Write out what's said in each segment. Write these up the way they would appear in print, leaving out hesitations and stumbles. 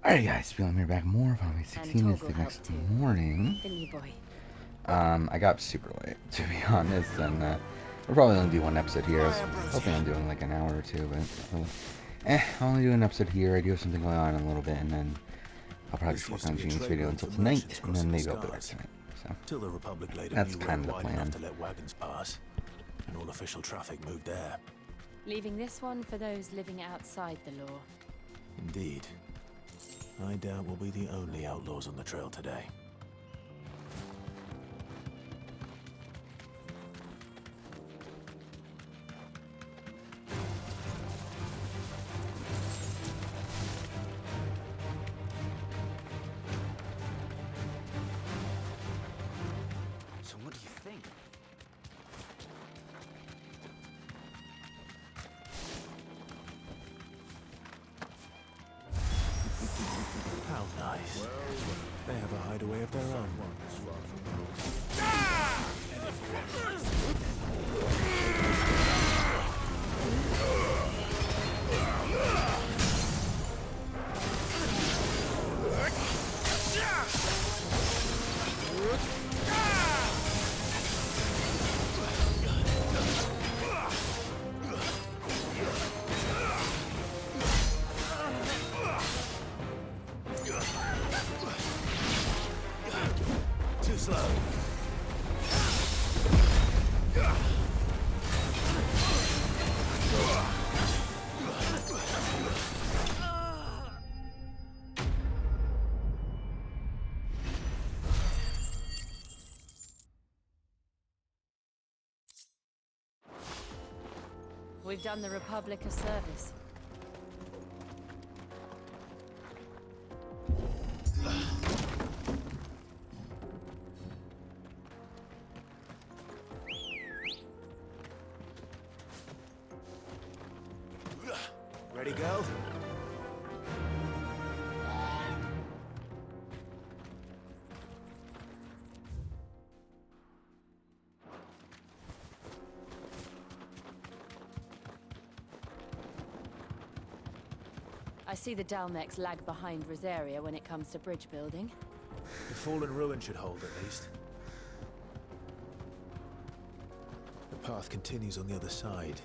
Alright guys, feeling here back more. Finally And 16 is Toggle the next helped too, morning. didn't you, boy? I got super late, to be honest, and we'll probably only do one episode here. I was hoping on doing like an hour or two, but I'll only do an episode here. I do have something going on in a little bit, and then I'll probably just work on Gene's video until tonight, and then maybe I'll be back tonight. So Till the Republic laid a that's new kind road of the wide enough plan. to let wagons pass, and all official traffic moved there. Leaving this one for those living outside the law. Indeed. I doubt we'll be the only outlaws on the trail today. So what do you think? How nice. They have a hideaway of their own. Too slow. We've done the Republic a service. Ready, go? I see the Dalmex lag behind Rosaria when it comes to bridge building. The fallen ruin should hold, at least. The path continues on the other side.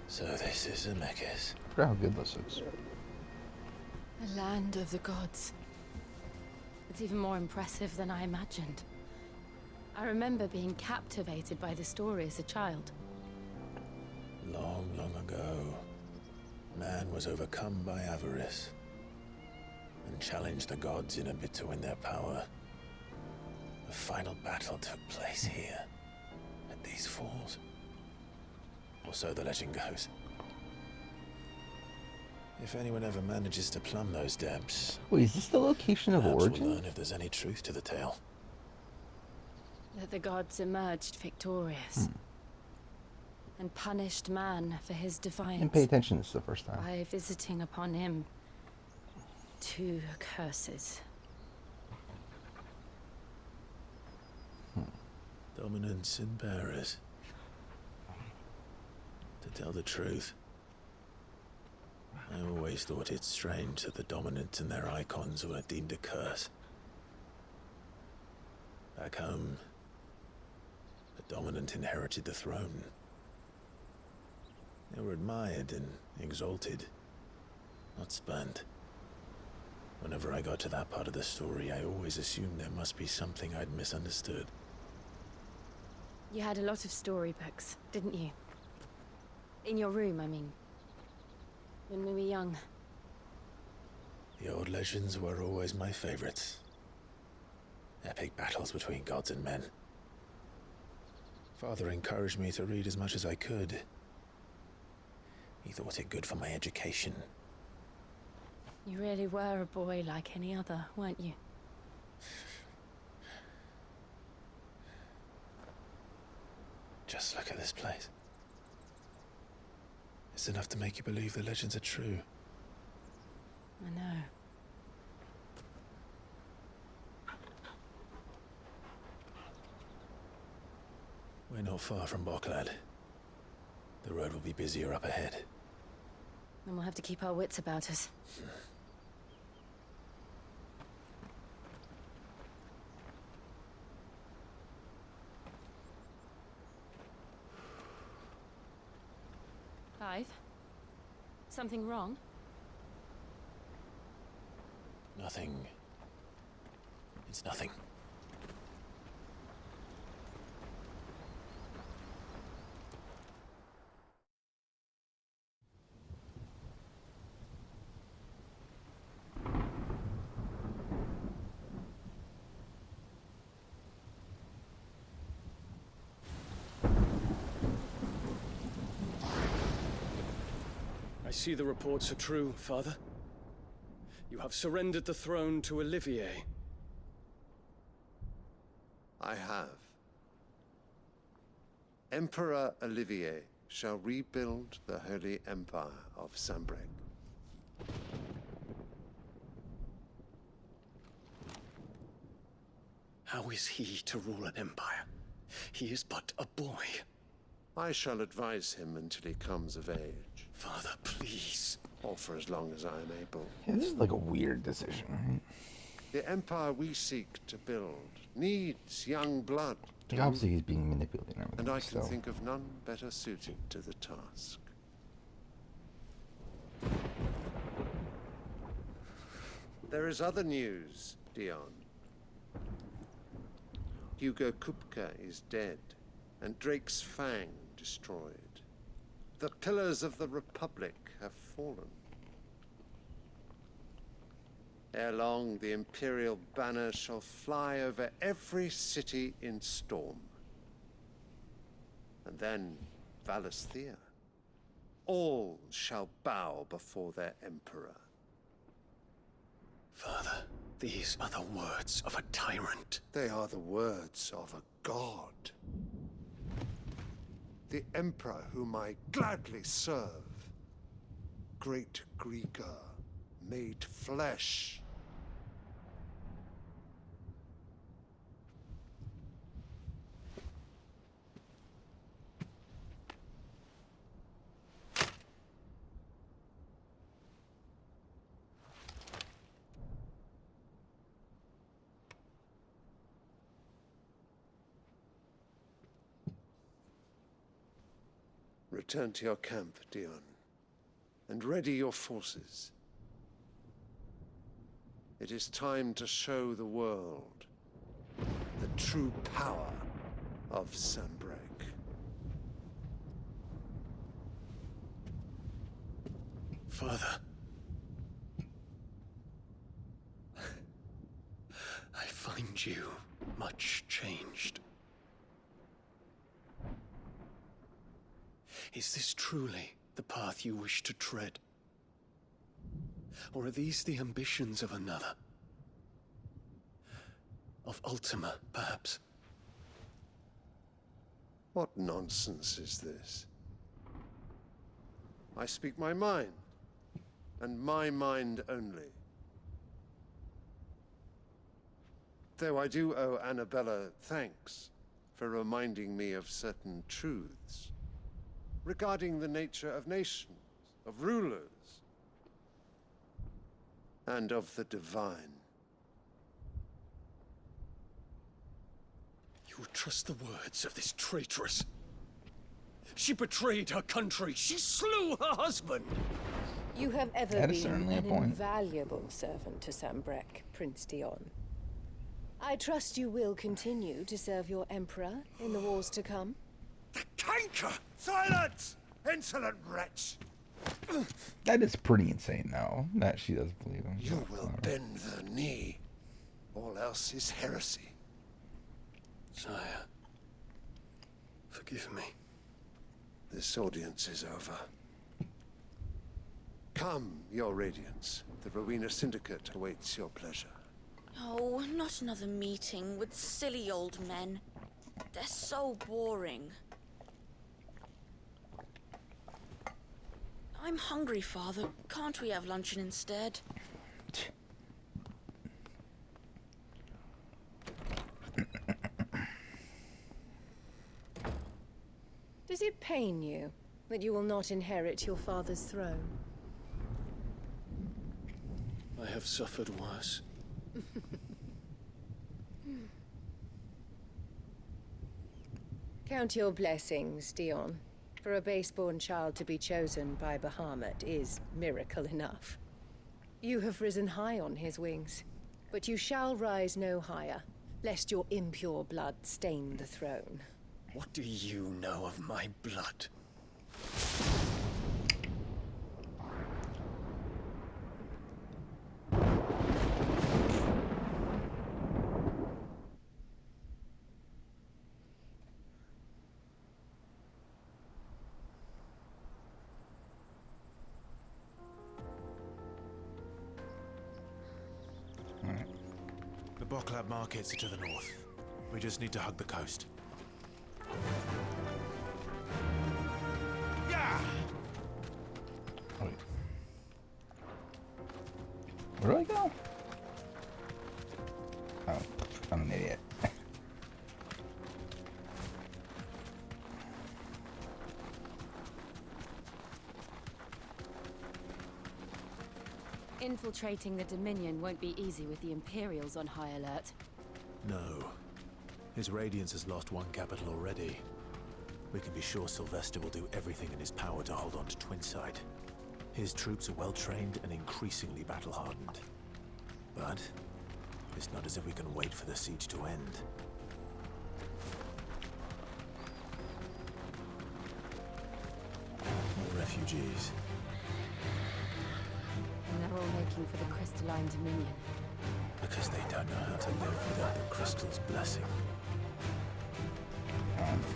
So this is Zemeckis. I forgot how good this is. The land of the gods. It's even more impressive than I imagined. I remember being captivated by the story as a child. Long, long ago, man was overcome by avarice and challenged the gods in a bid to win their power. The final battle took place here, at these falls. Or so the legend goes. If anyone ever manages to plumb those depths, Wait, is this the location of perhaps we'll origin? learn if there's any truth to the tale. That the gods emerged victorious. And punished man for his I didn't defiance. pay attention this the first time. By visiting upon him 2 curses. Dominants and bearers. To tell the truth, I always thought it strange that the dominants and their icons were deemed a curse. Back home, the dominant inherited the throne. They were admired and exalted, not spurned. Whenever I got to that part of the story, I always assumed there must be something I'd misunderstood. You had a lot of storybooks, didn't you? In your room, I mean. When we were young. The old legends were always my favorites. Epic battles between gods and men. Father encouraged me to read as much as I could. He thought it good for my education. You really were a boy like any other, weren't you? Just look at this place. It's enough to make you believe the legends are true. I know. We're not far from Boklad. The road will be busier up ahead. Then we'll have to keep our wits about us. Clive? Something wrong? Nothing. It's nothing. I see the reports are true, Father. You have surrendered the throne to Olivier. I have. Emperor Olivier shall rebuild the Holy Empire of Sanbreque. How is he to rule an empire? He is but a boy. I shall advise him until he comes of age, Father, please. or for as long as I am able. Yeah, this is like a weird decision, right? The empire we seek to build needs young blood. Like, obviously he's being manipulated and everything, And I can so. think of none better suited to the task. There is other news, Dion. Hugo Kupka is dead, and Drake's Fang destroyed. The pillars of the Republic have fallen. Ere long, the Imperial banner shall fly over every city in Storm. And then Valisthea. All shall bow before their Emperor. Father, these are the words of a tyrant. They are the words of a god. The Emperor whom I gladly serve. Great Greeker, made flesh. Return to your camp, Dion, and ready your forces. It is time to show the world the true power of Sanbreque. Father. I find you much changed. Is this truly the path you wish to tread? Or are these the ambitions of another? Of Ultima, perhaps? What nonsense is this? I speak my mind, and my mind only. Though I do owe Annabella thanks for reminding me of certain truths regarding the nature of nations, of rulers, and of the divine. You would trust the words of this traitress? She betrayed her country. She slew her husband. You have ever That is been certainly a an point. invaluable servant to Sanbreque, Prince Dion. I trust you will continue to serve your Emperor in the wars to come. The canker! Silence! Insolent wretch! That is pretty insane, though, that she does believe him. You will bend the knee, All else is heresy. Sire, forgive me. This audience is over. Come, Your Radiance. The Rowena Syndicate awaits your pleasure. Oh, not another meeting with silly old men. They're so boring. I'm hungry, Father. Can't we have luncheon instead? Does it pain you that you will not inherit your father's throne? I have suffered worse. Count your blessings, Dion. For a base-born child to be chosen by Bahamut is miracle enough. You have risen high on his wings, but you shall rise no higher, lest your impure blood stain the throne. What do you know of my blood? The Boklab markets are to the north. We just need to hug the coast. Yeah! Wait. Where do I go? Oh, I'm an idiot. Infiltrating the Dominion won't be easy with the Imperials on high alert. No. His Radiance has lost one capital already. We can be sure Sylvester will do everything in his power to hold on to Twinside. His troops are well trained and increasingly battle-hardened. But it's not as if we can wait for the siege to end. More refugees. And they're all making for the Crystalline Dominion. Because they don't know how to live without the crystal's blessing.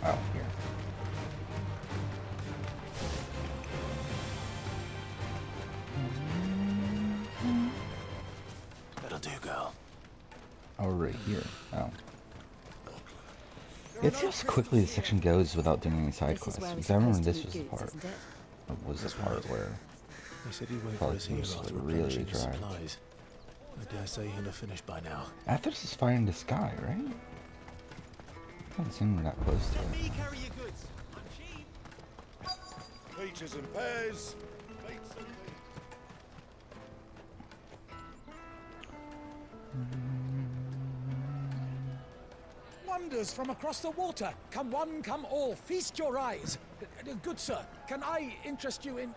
Oh, here. That'll do, girl. Oh, right here. Oh. It's just quickly the section goes without doing any side quests. Because I remember this was the part. Or was this part where He said he'd wait for probably us here was after really replenishing his dry. supplies. I dare say he'll have finished by now. After this is Fire in the Sky, right? I haven't seen we're that close to it. carry your goods. I'm cheap. Peaches and pears. Plates and Wonders from across the water. Come one, come all. Feast your eyes. Good sir, can I interest you in...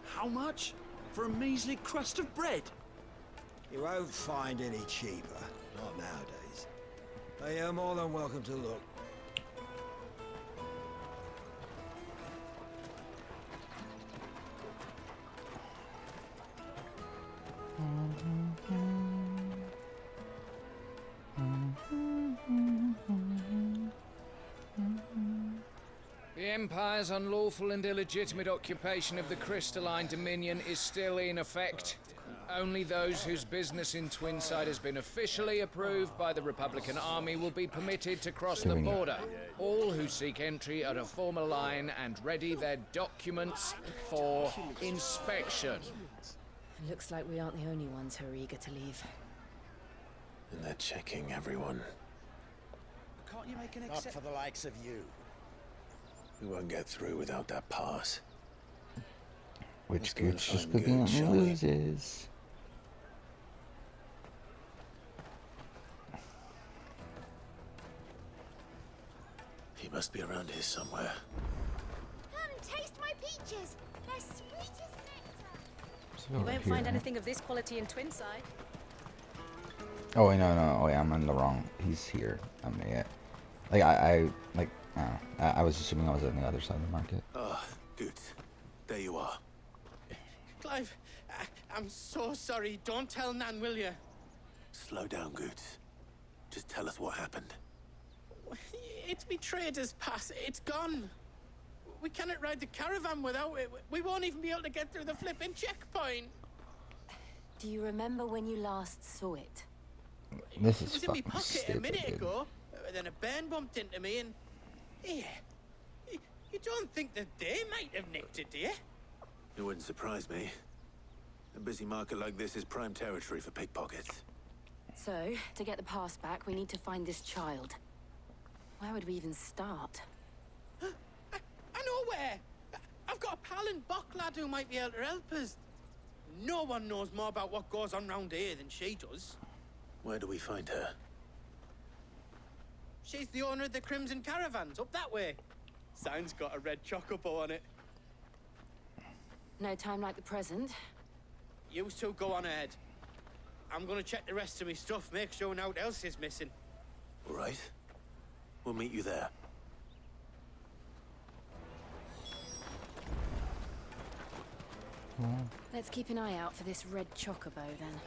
How much? For a measly crust of bread? You won't find any cheaper. Not nowadays. But you're more than welcome to look. The Empire's unlawful and illegitimate occupation of the Crystalline Dominion is still in effect. Only those whose business in Twinside has been officially approved by the Republican Army will be permitted to cross the border. All who seek entry are to form a line and ready their documents for inspection. It looks like we aren't the only ones who are eager to leave. And they're checking everyone. Can't you make an Not for the likes of you. We won't get through without that pass. Which Let's go and Gooch just find cooking Gooch, shall we? loses. He must be around here somewhere. Come, taste my peaches. They're sweet as nectar. You won't find anything of this quality in Twinside. Oh wait, no, wait, I'm on the wrong. He's here. I'm the like I was assuming I was on the other side of the market. Ah, good. There you are. I'm so sorry. Don't tell Nan, will you? Slow down, Goots. Just tell us what happened. It's me trader's pass. It's gone. We cannot ride the caravan without it. We won't even be able to get through the flipping checkpoint. Do you remember when you last saw it? This It is was in my fucking pocket stupid, a minute dude. ago. Then a bairn bumped into me and... Yeah. You don't think that they might have nicked it, do you? It wouldn't surprise me. A busy market like this is prime territory for pickpockets. So, to get the pass back, we need to find this child. Where would we even start? I know where! I've got a pal in Bocklad who might be able to help us. No one knows more about what goes on round here than she does. Where do we find her? She's the owner of the Crimson Caravans, up that way. Sign's got a red chocobo on it. No time like the present. You two go on ahead. I'm gonna check the rest of my stuff, make sure nothing else is missing. All right. We'll meet you there. Let's keep an eye out for this red chocobo, then.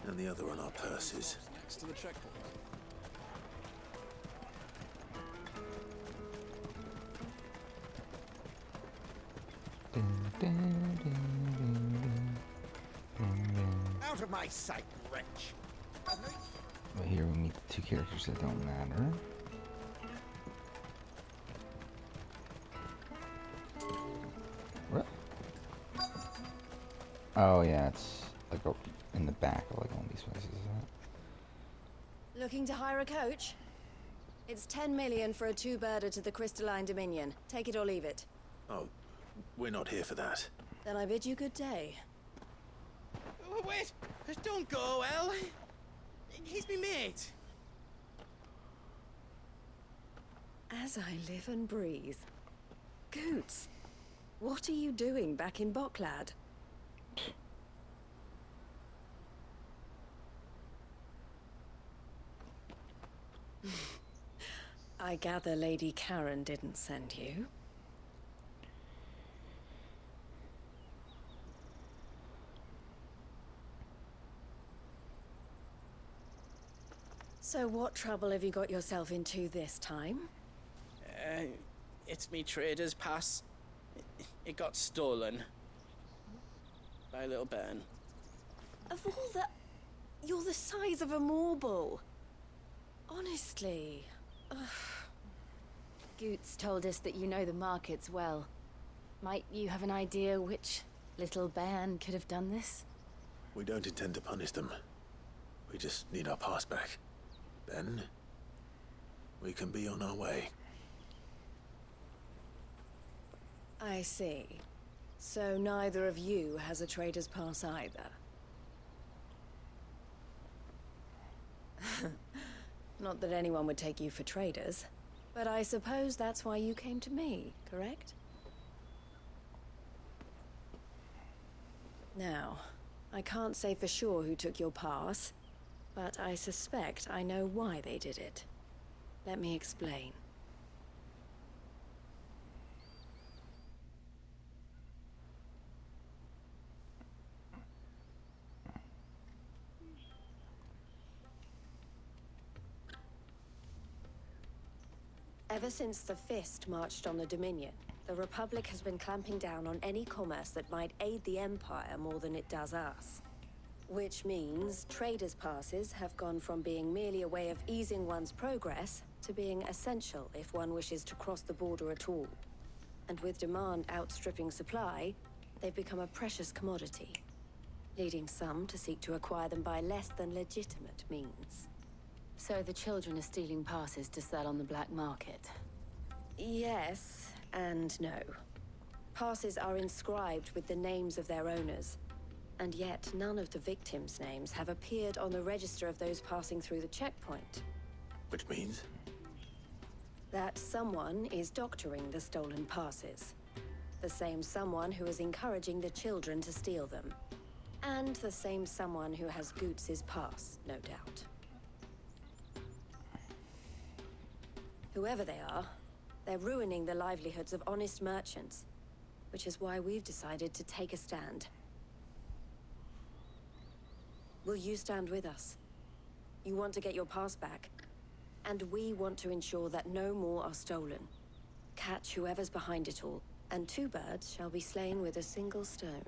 And the other on our purses. Next to the checkpoint. Out of my sight, wretch! But here we meet the two characters that don't matter. What? Oh yeah, it's like in the back of like one of these places, isn't it? Looking to hire a coach? It's 10 million for a two-birder to the Crystalline Dominion. Take it or leave it. Oh, we're not here for that. Then I bid you good day. Wait! Don't go, El. He's me mate. As I live and breathe. Goots, what are you doing back in Bocklad? I gather Lady Karen didn't send you. So what trouble have you got yourself into this time? It's me trader's pass. It got stolen. By a little bairn. Of all the... You're the size of a marble. Honestly. Ugh. Goots told us that you know the markets well. Might you have an idea which little bairn could have done this? We don't intend to punish them. We just need our pass back. Then, we can be on our way. I see. So neither of you has a trader's pass either. Not that anyone would take you for traders, but I suppose that's why you came to me, correct? Now, I can't say for sure who took your pass, but I suspect I know why they did it. Let me explain. Ever since the Fist marched on the Dominion, the Republic has been clamping down on any commerce that might aid the Empire more than it does us. Which means traders' passes have gone from being merely a way of easing one's progress to being essential if one wishes to cross the border at all. And with demand outstripping supply, they've become a precious commodity, leading some to seek to acquire them by less than legitimate means. So the children are stealing passes to sell on the black market? Yes and no. Passes are inscribed with the names of their owners, and yet none of the victims' names have appeared on the register of those passing through the checkpoint. Which means? That someone is doctoring the stolen passes. The same someone who is encouraging the children to steal them. And the same someone who has Goots' pass, no doubt. Whoever they are, they're ruining the livelihoods of honest merchants, which is why we've decided to take a stand. will you stand with us? You want to get your pass back, and we want to ensure that no more are stolen. Catch whoever's behind it all, and 2 birds shall be slain with a single stone.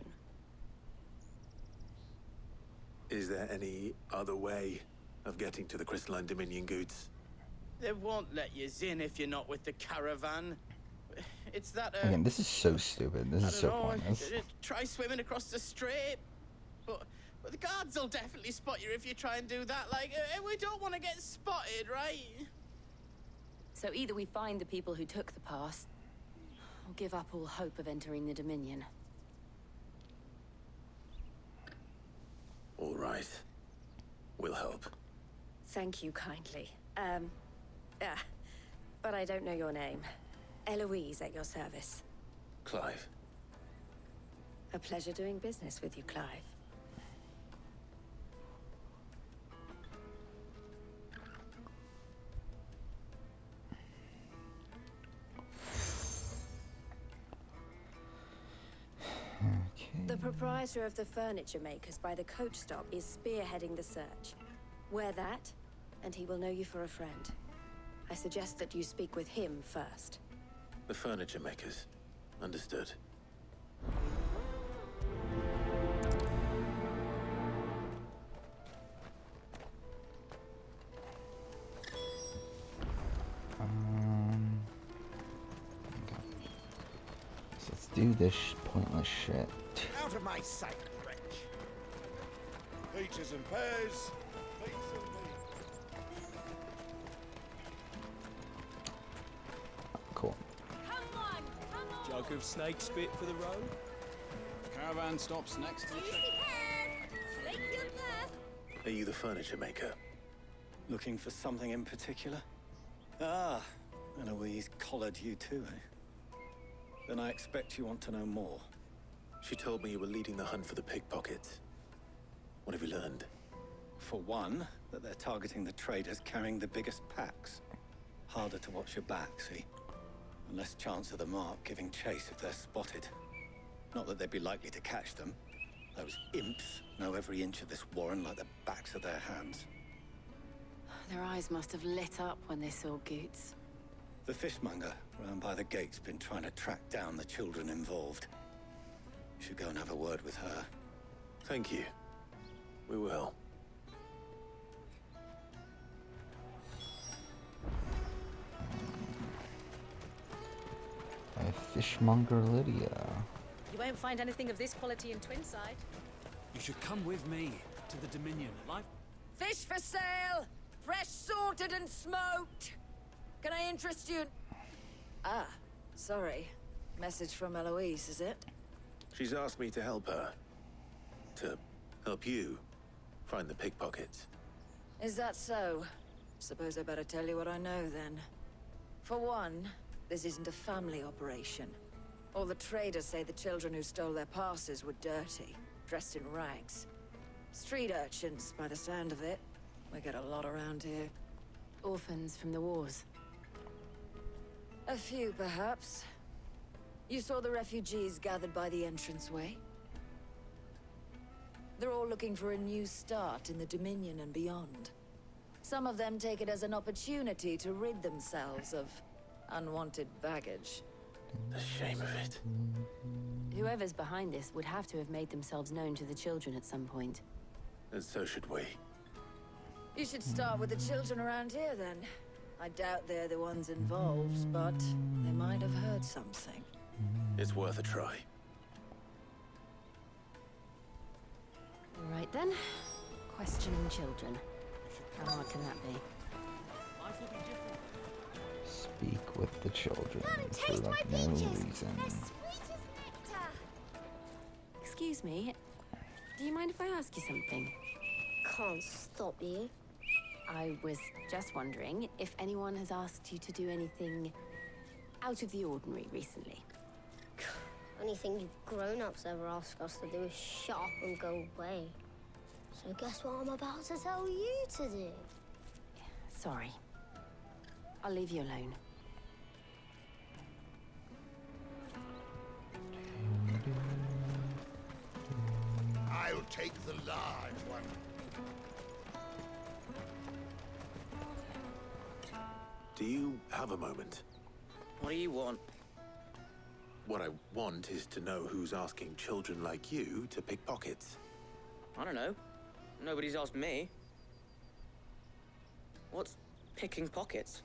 Is there any other way of getting to the Crystalline Dominion goods? They won't let you in if you're not with the caravan. It's that, Again, this is so stupid. This is so pointless. Try swimming across the strait. But the guards will definitely spot you if you try and do that. Like, we don't want to get spotted, right? So either we find the people who took the pass, or give up all hope of entering the Dominion. All right. We'll help. Thank you kindly. But I don't know your name. Eloise at your service. Clive. A pleasure doing business with you, Clive. The proprietor of the furniture makers by the coach stop is spearheading the search. Wear that, and he will know you for a friend. I suggest that you speak with him first. The furniture makers. Understood. Okay. So let's do this pointless shit. Out of my sight, wretch. Peaches and pears. Peaches and peas. Cool. Jug of snake spit for the road. Caravan stops next to the Are you the furniture maker? Looking for something in particular? Ah, Eloise collared you too, eh? Then I expect you want to know more. She told me you were leading the hunt for the pickpockets. What have you learned? For one, that they're targeting the traders carrying the biggest packs. Harder to watch your back, see? And less chance of the mark giving chase if they're spotted. Not that they'd be likely to catch them. Those imps know every inch of this warren like the backs of their hands. Their eyes must have lit up when they saw Goots. The fishmonger round by the gate's been trying to track down the children involved. You should go and have a word with her. Thank you. We will. By Fishmonger Lydia. You won't find anything of this quality in Twinside. You should come with me to the Dominion. Fish for sale! Fresh sorted and smoked! Can I interest you in... Ah, sorry. Message from Eloise, is it? She's asked me to help her. To help you find the pickpockets. Is that so? Suppose I better tell you what I know, then. For one, this isn't a family operation. All the traders say the children who stole their passes were dirty, dressed in rags. Street urchins, by the sound of it. We get a lot around here. Orphans from the wars. A few, perhaps. You saw the refugees gathered by the entranceway? They're all looking for a new start in the Dominion and beyond. Some of them take it as an opportunity to rid themselves of unwanted baggage. The shame of it. Whoever's behind this would have to have made themselves known to the children at some point. And so should we. You should start with the children around here, then. I doubt they're the ones involved, but they might have heard something. It's worth a try. All right then. Questioning children. How hard can that be? Speak with the children for taste like my no peaches. reason. They're sweet as nectar. Excuse me. Do you mind if I ask you something? Can't stop you. I was just wondering if anyone has asked you to do anything out of the ordinary recently. Anything you grown-ups ever ask us to do is shut up and go away. So guess what I'm about to tell you to do? Sorry. I'll leave you alone. I'll take the large one. Do you have a moment? What do you want? What I want is to know who's asking children like you to pick pockets. I don't know. Nobody's asked me. What's picking pockets?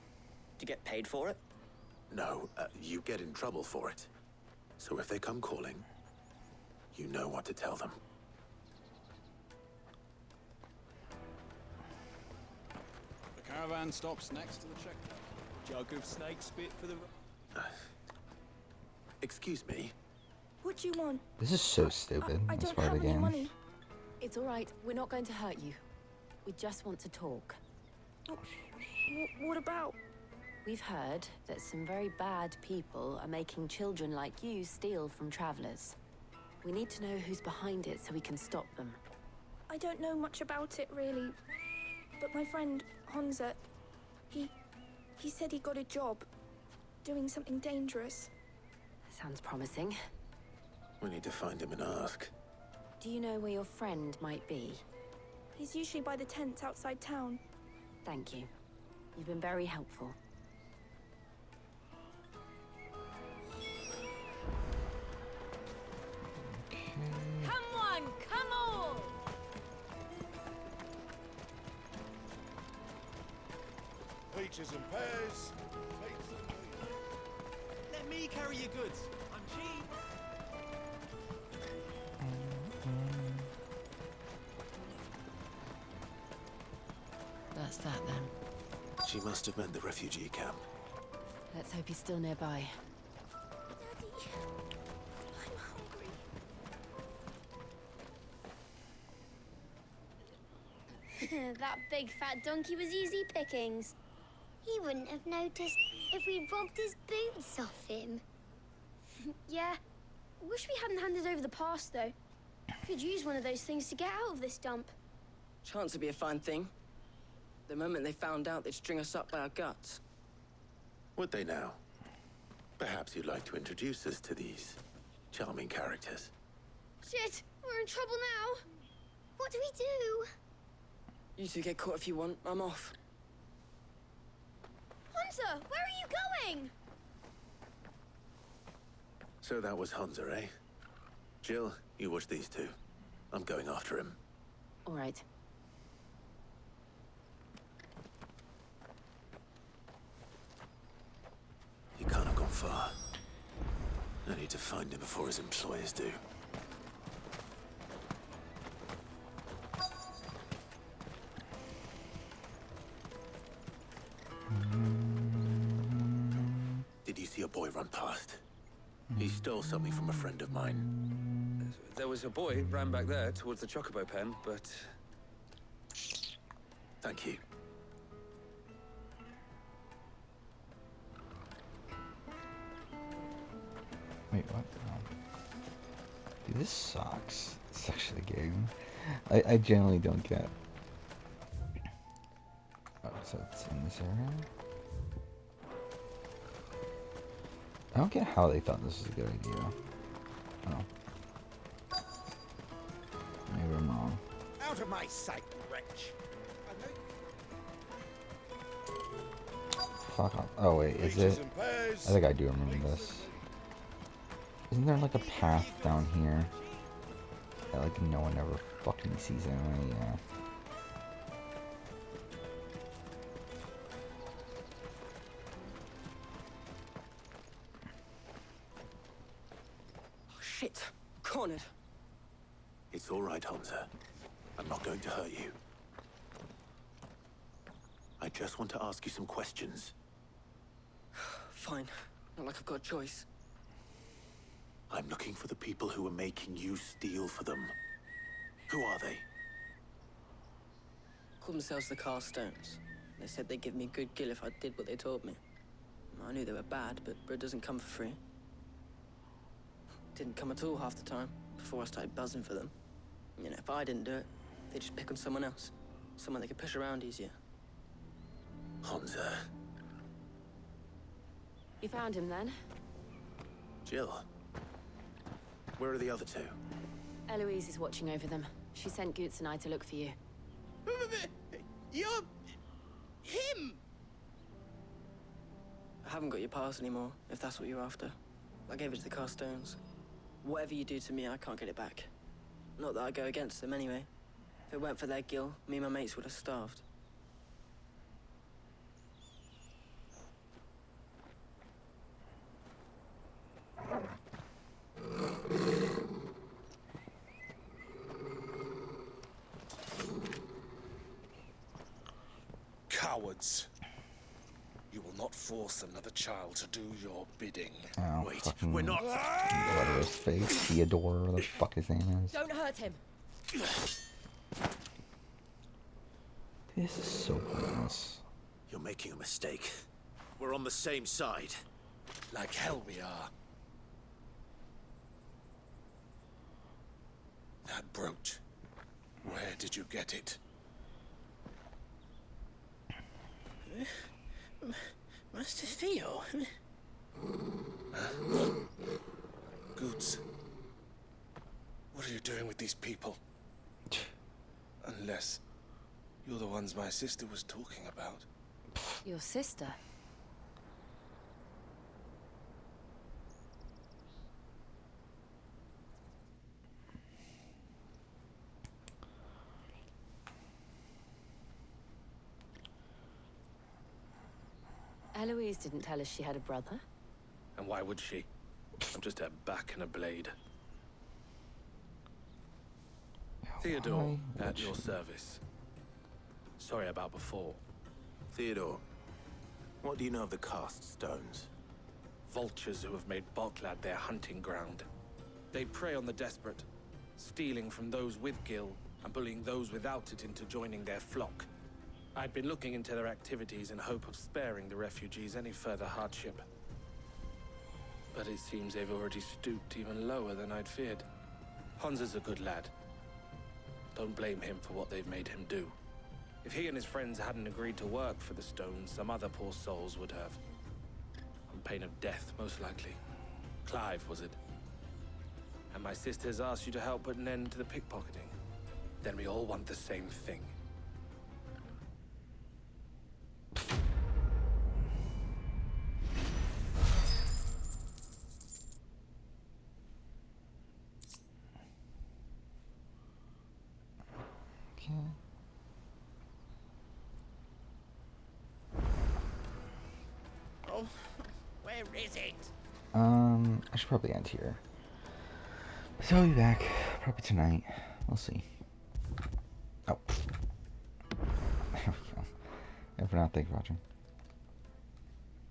Do you get paid for it? No, you get in trouble for it. So if they come calling, you know what to tell them. The caravan stops next to the checkpoint. Jug of snake spit for the... Excuse me? What do you want? This is so stupid. I This don't part of have the any game. money. It's all right. We're not going to hurt you. We just want to talk. What about? We've heard that some very bad people are making children like you steal from travelers. We need to know who's behind it so we can stop them. I don't know much about it, really. But my friend, Honza, he said he got a job doing something dangerous. Sounds promising. We need to find him and ask. Do you know where your friend might be? He's usually by the tents outside town. Thank you. You've been very helpful. Come on, come on! Peaches and pears. Let me carry your goods. I'm cheap. That's that then. She must have meant the refugee camp. Let's hope he's still nearby. That big fat donkey was easy pickings. He wouldn't have noticed if we'd robbed his boots off him. Yeah. Wish we hadn't handed over the pass, though. Could use one of those things to get out of this dump. Chance would be a fine thing. The moment they found out, they'd string us up by our guts. Would they now? Perhaps you'd like to introduce us to these charming characters. Shit, we're in trouble now. What do we do? You two get caught if you want. I'm off. Hunter, where are you going? So that was Hunter, eh? Jill, you watch these two. I'm going after him. All right. He can't have gone far. I need to find him before his employers do. Did you see a boy run past? He stole something from a friend of mine. There was a boy ran back there towards the chocobo pen, but... Thank you. Wait, what? Dude, this sucks. This is actually the game. I generally don't get. Oh, so it's in this area? I don't get how they thought this was a good idea. Oh. Maybe I'm wrong. Out of my sight, wretch! Fuck off. Oh wait, is it? I think I do remember this. Isn't there like a path down here that like no one ever fucking sees anyway? Yeah. Shit. Cornered. It's all right, Hunter. I'm not going to hurt you. I just want to ask you some questions. Fine. Not like I've got a choice. I'm looking for the people who are making you steal for them. Who are they? Called themselves the Carstones. They said they'd give me good gill if I did what they told me. I knew they were bad, but bread doesn't come for free. Didn't come at all half the time, before I started buzzing for them. You know, if I didn't do it, they'd just pick on someone else. Someone they could push around easier. Hunter. You found him then? Jill. Where are the other two? Eloise is watching over them. She sent Goots and I to look for you. You're... him! I haven't got your pass anymore, if that's what you're after. I gave it to the Carstones. Whatever you do to me, I can't get it back. Not that I go against them anyway. If it weren't for their guild, me and my mates would have starved. Cowards. You will not force another child to do your bidding. Oh, wait, we're not. Whatever his face, Theodore, whatever the fuck his name is. Don't hurt him. This is so pointless. You're making a mistake. We're on the same side. Like hell we are. That brooch. Where did you get it? Master Theo? Goods. What are you doing with these people? Unless you're the ones my sister was talking about. Your sister? Eloise didn't tell us she had a brother. And why would she? I'm just a back and a blade. Theodore, at your service. Sorry about before. Theodore, what do you know of the cast stones? Vultures who have made Boklad their hunting ground. They prey on the desperate, stealing from those with gil and bullying those without it into joining their flock. I'd been looking into their activities in hope of sparing the refugees any further hardship. But it seems they've already stooped even lower than I'd feared. Hans is a good lad. Don't blame him for what they've made him do. If he and his friends hadn't agreed to work for the stones, some other poor souls would have. On pain of death, most likely. Clive, was it? And my sisters asked you to help put an end to the pickpocketing. Then we all want the same thing. Oh, where is it? I should probably end here. So I'll be back probably tonight. We'll see. Oh. There we go. And for now, thanks for watching.